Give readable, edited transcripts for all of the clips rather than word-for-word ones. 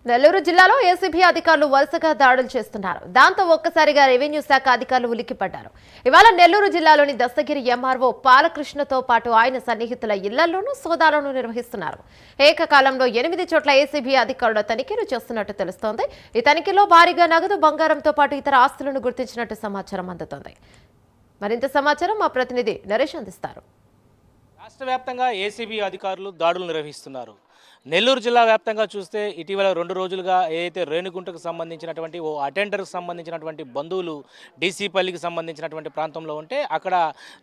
నెల్లూరు జిల్లాలో ఏసీబీ అధికారులు వరుసగా దాడులు చేస్తున్నారు. దాంతో ఒక్కసారిగా రెవెన్యూ శాఖ అధికారులు ఉలిక్కిపడ్డారు. ఇవాళ నెల్లూరు జిల్లాలోని దస్తగిరి ఎంఆర్ఓ బాలకృష్ణతో పాటు ఆయన సన్నిహితుల ఇళ్లలోనూ సోదాలను నిర్వహిస్తున్నారు. ఏకకాలంలో 8 చోట్ల ఏసీబీ అధికారులు తనిఖీలు చేస్తున్నట్టు తెలుస్తోంది. ఈ తనిఖీలో భారీగా నగదు, బంగారంతో పాటు ఇతర ఆస్తులను గుర్తించినట్టు సమాచారం అందుతోంది. మరింత సమాచారం మా ప్రతినిధి నరేష్ అందిస్తారు. రాష్ట్ర వ్యాప్తంగా ఏసీబీ అధికారులు దాడులు నిర్వహిస్తున్నారు. నెల్లూరు జిల్లా వ్యాప్తంగా చూస్తే ఇటీవల 2 రోజులుగా ఏదైతే రేణుగుంటకు సంబంధించినటువంటి ఓ అటెండర్కి సంబంధించినటువంటి బంధువులు డీసీపల్లికి సంబంధించినటువంటి ప్రాంతంలో ఉంటే అక్కడ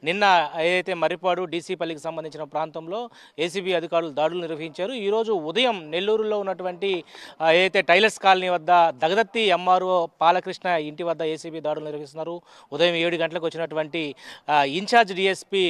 నిన్న ఏదైతే మర్రిపాడు డీసీపల్లికి సంబంధించిన ప్రాంతంలో ఏసీబీ అధికారులు దాడులు నిర్వహించారు. ఈరోజు ఉదయం నెల్లూరులో ఉన్నటువంటి ఏదైతే టైలర్స్ కాలనీ వద్ద దగదత్తి ఎంఆర్ఓ బాలకృష్ణ ఇంటి వద్ద ఏసీబీ దాడులు నిర్వహిస్తున్నారు. ఉదయం 7 గంటలకు వచ్చినటువంటి ఇన్ఛార్జ్ డిఎస్పీ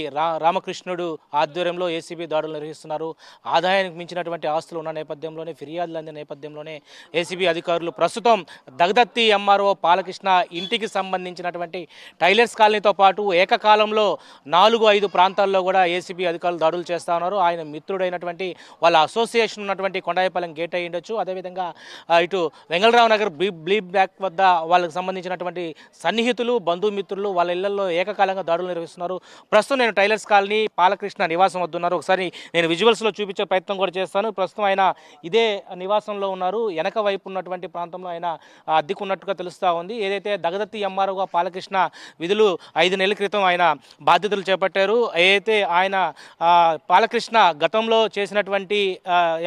రామకృష్ణుడు ఆధ్వర్యంలో ఏసీబీ దాడులు నిర్వహిస్తున్నారు. ఆదాయానికి మించినటువంటి ఆస్తులు ఉన్న నేపథ్యంలోనే, ఫిర్యాదులు అందిన నేపథ్యంలోనే ఏసీబీ అధికారులు ప్రస్తుతం దగదత్తి ఎంఆర్ఓ బాలకృష్ణ ఇంటికి సంబంధించినటువంటి టైలర్స్ కాలనీతో పాటు ఏకకాలంలో 4-5 ప్రాంతాల్లో కూడా ఏసీబీ అధికారులు దాడులు చేస్తూ ఉన్నారు. ఆయన మిత్రుడైనటువంటి వాళ్ళ అసోసియేషన్ ఉన్నటువంటి కొండాయపాలెం గేట్ అయి ఉండొచ్చు, అదేవిధంగా ఇటు వెంగళరావు నగర్ బ్లీప్ బ్యాక్ వద్ద వాళ్ళకి సంబంధించినటువంటి సన్నిహితులు, బంధుమిత్రులు వాళ్ళ ఇళ్లలో ఏకకాలంగా దాడులు నిర్వహిస్తున్నారు. ప్రస్తుతం నేను టైలర్స్ కాలనీ బాలకృష్ణ నివాసం వద్దున్నారు. ఒకసారి నేను విజువల్స్లో చూపించే ప్రయత్నం కూడా చేస్తాను. ప్రస్తుతం ఆయన ఇదే నివాసంలో ఉన్నారు. వెనక వైపు ఉన్నటువంటి ప్రాంతంలో ఆయన అద్దెకున్నట్టుగా తెలుస్తూ ఉంది. ఏదైతే దగదత్తి ఎంఆర్ఓగా బాలకృష్ణ విధులు 5 నెలల క్రితం ఆయన బాధ్యతలు చేపట్టారు. ఏదైతే ఆయన బాలకృష్ణ గతంలో చేసినటువంటి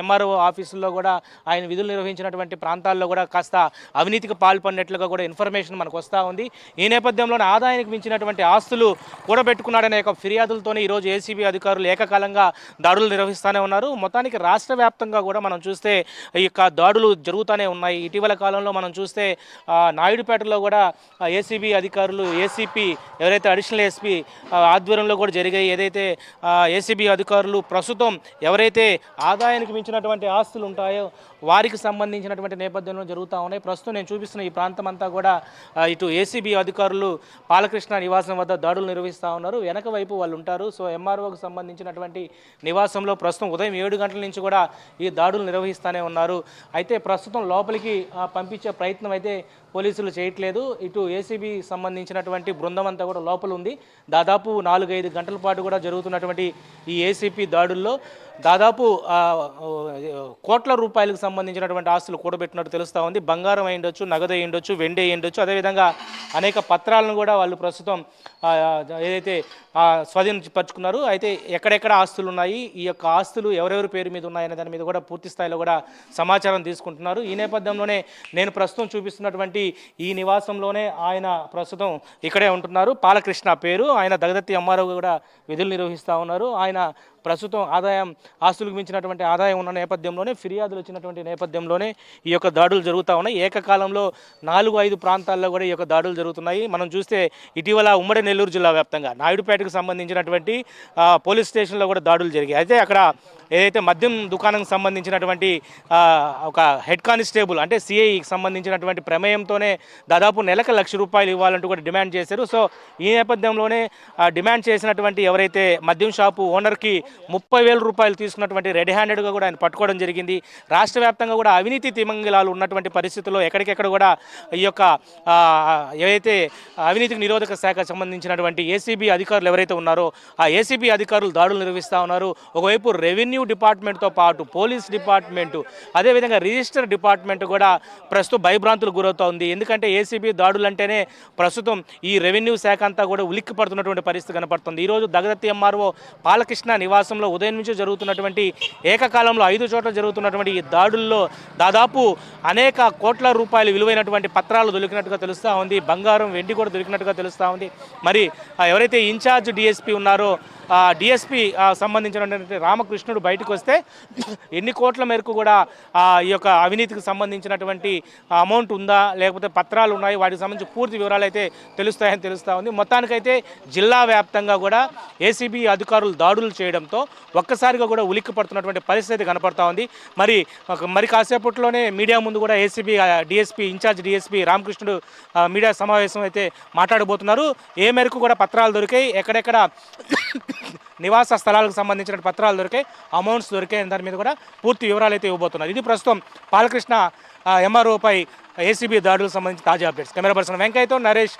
ఎంఆర్ఓ ఆఫీసుల్లో కూడా ఆయన విధులు నిర్వహించినటువంటి ప్రాంతాల్లో కూడా కాస్త అవినీతికి పాల్పడినట్లుగా కూడా ఇన్ఫర్మేషన్ మనకు వస్తూ ఉంది. ఈ నేపథ్యంలోనే ఆదాయానికి మించినటువంటి ఆస్తులు కూడబెట్టుకున్నాడనే ఒక ఫిర్యాదులతోనే ఈరోజు ఏసీబీ అధికారులు ఏకకాలంగా దాడులు నిర్వహిస్తూనే ఉన్నారు. మొత్తానికి రాష్ట్ర వ్యాప్తంగా కూడా మనం చూస్తే ఈ యొక్క దాడులు జరుగుతూనే ఉన్నాయి. ఇటీవల కాలంలో మనం చూస్తే నాయుడుపేటలో కూడా ఏసీబీ అధికారులు, ఏసీపీ ఎవరైతే అడిషనల్ ఎస్పీ ఆధ్వర్యంలో కూడా జరిగాయి. ఏదైతే ఏసీబీ అధికారులు ప్రస్తుతం ఎవరైతే ఆదాయానికి మించినటువంటి ఆస్తులు ఉంటాయో వారికి సంబంధించినటువంటి నేపథ్యంలో జరుగుతూ ఉన్నాయి. ప్రస్తుతం నేను చూపిస్తున్న ఈ ప్రాంతం అంతా కూడా ఇటు ఏసీబీ అధికారులు బాలకృష్ణ నివాసం వద్ద దాడులు నిర్వహిస్తూ ఉన్నారు. వెనక వైపు వాళ్ళు ఉంటారు. సో ఎంఆర్ఓకి సంబంధించినటువంటి నివాసంలో ప్రస్తుతం ఉదయం 7 గంటల నుంచి కూడా ఈ దాడులు నిర్వహిస్తూనే ఉన్నారు. అయితే ప్రస్తుతం లోపలికి పంపించే ప్రయత్నం అయితే పోలీసులు చేయట్లేదు. ఇటు ఏసీబీ సంబంధించినటువంటి బృందం అంతా కూడా లోపల ఉంది. దాదాపు 4-5 గంటల పాటు కూడా జరుగుతున్నటువంటి ఈ ఏసీపీ దాడుల్లో దాదాపు కోట్ల రూపాయలకు సంబంధించినటువంటి ఆస్తులు కూడబెట్టినట్టు తెలుస్తూ ఉంది. బంగారం అయి ఉండొచ్చు, నగదు అయి ఉండొచ్చు, వెండి అయి ఉండొచ్చు, అదేవిధంగా అనేక పత్రాలను కూడా వాళ్ళు ప్రస్తుతం ఏదైతే స్వాధీనపరుచుకున్నారు. అయితే ఎక్కడెక్కడ ఆస్తులు ఉన్నాయి, ఈ యొక్క ఆస్తులు ఎవరెవరి పేరు మీద ఉన్నాయనే దాని మీద కూడా పూర్తి స్థాయిలో కూడా సమాచారం తీసుకుంటున్నారు. ఈ నేపథ్యంలోనే నేను ప్రస్తుతం చూపిస్తున్నటువంటి ఈ నివాసంలోనే ఆయన ప్రస్తుతం ఇక్కడే ఉంటున్నారు. బాలకృష్ణ పేరు. ఆయన దగదత్తి ఎంఆర్ఓ కూడా విధులు నిర్వహిస్తూ ఉన్నారు. ఆయన ప్రస్తుతం ఆస్తులకు మించినటువంటి ఆదాయం ఉన్న నేపథ్యంలోనే, ఫిర్యాదులు వచ్చినటువంటి నేపథ్యంలోనే ఈ యొక్క దాడులు జరుగుతూ ఉన్నాయి. ఏకకాలంలో 4-5 ప్రాంతాల్లో కూడా ఈ యొక్క దాడులు జరుగుతున్నాయి. మనం చూస్తే ఇటీవల ఉమ్మడి నెల్లూరు జిల్లా వ్యాప్తంగా నాయుడుపేటకు సంబంధించినటువంటి పోలీస్ స్టేషన్లో కూడా దాడులు జరిగాయి. అయితే అక్కడ ఏదైతే మద్యం దుకాణంకి సంబంధించినటువంటి ఒక హెడ్ కానిస్టేబుల్ అంటే సిఐకి సంబంధించినటువంటి ప్రమేయంతోనే దాదాపు నెలకు ₹1,00,000 ఇవ్వాలంటూ కూడా డిమాండ్ చేశారు. సో ఈ నేపథ్యంలోనే డిమాండ్ చేసినటువంటి ఎవరైతే మద్యం షాపు ఓనర్కి ₹30,000 తీసుకున్నటువంటి రెడ్ హ్యాండెడ్గా కూడా ఆయన పట్టుకోవడం జరిగింది. రాష్ట్ర వ్యాప్తంగా కూడా అవినీతి తిమంగిలాలు ఉన్నటువంటి పరిస్థితుల్లో ఎక్కడికెక్కడ కూడా ఈ యొక్క ఏవైతే అవినీతికి నిరోధక శాఖకు సంబంధించినటువంటి ఏసీబీ అధికారులు ఎవరైతే ఉన్నారో ఆ ఏసీబీ అధికారులు దాడులు నిర్వహిస్తూ ఉన్నారు. ఒకవైపు రెవెన్యూ డిపార్ట్మెంట్తో పాటు పోలీస్ డిపార్ట్మెంటు, అదేవిధంగా రిజిస్టర్ డిపార్ట్మెంట్ కూడా ప్రస్తుతం భయభ్రాంతులకు గురవుతోంది. ఎందుకంటే ఏసీబీ దాడులు అంటేనే ప్రస్తుతం ఈ రెవెన్యూ శాఖ అంతా కూడా ఉలిక్కి పడుతున్నటువంటి పరిస్థితి కనపడుతుంది. ఈరోజు దగదత్తి ఎంఆర్ఓ బాలకృష్ణ నివాసంలో ఉదయం నుంచి జరుగుతున్నటువంటి ఏకకాలంలో 5 చోట్ల జరుగుతున్నటువంటి ఈ దాడుల్లో దాదాపు అనేక కోట్ల రూపాయలు విలువైనటువంటి పత్రాలు దొరికినట్టుగా తెలుస్తూ ఉంది. బంగారం, వెండి కూడా దొరికినట్టుగా తెలుస్తూ ఉంది. మరి ఎవరైతే ఇన్ఛార్జ్ డిఎస్పీ ఉన్నారో డిఎస్పీ సంబంధించినటువంటి రామకృష్ణుడు బయటకు వస్తే ఎన్ని కోట్ల మేరకు కూడా ఈ యొక్క అవినీతికి సంబంధించినటువంటి అమౌంట్ ఉందా, లేకపోతే పత్రాలు ఉన్నాయి, వాటికి సంబంధించి పూర్తి వివరాలు అయితే తెలుస్తాయని తెలుస్తూ ఉంది. మొత్తానికైతే జిల్లా వ్యాప్తంగా కూడా ఏసీబీ అధికారులు దాడులు చేయడంతో ఒక్కసారిగా కూడా ఉలిక్కి పడుతున్నటువంటి పరిస్థితి కనపడతా ఉంది. మరి కాసేపట్లోనే మీడియా ముందు కూడా ఏసీబీ డిఎస్పీ ఇన్ఛార్జ్ డిఎస్పీ రామకృష్ణుడు మీడియా సమావేశం అయితే మాట్లాడబోతున్నారు. ఏ మేరకు కూడా పత్రాలు దొరికాయి, ఎక్కడెక్కడ నివాస స్థలాలకు సంబంధించిన పత్రాలు దొరికాయి, అమౌంట్స్ దొరికాయి, దాని మీద కూడా పూర్తి వివరాలు అయితే ఇవ్వబోతున్నారు. ఇది ప్రస్తుతం బాలకృష్ణ ఎంఆర్ఓపై ఏసీబీ దాడులకు సంబంధించి తాజా అప్డేట్స్. కెమెరా పర్సన్ వెంకయ్యతో నరేష్,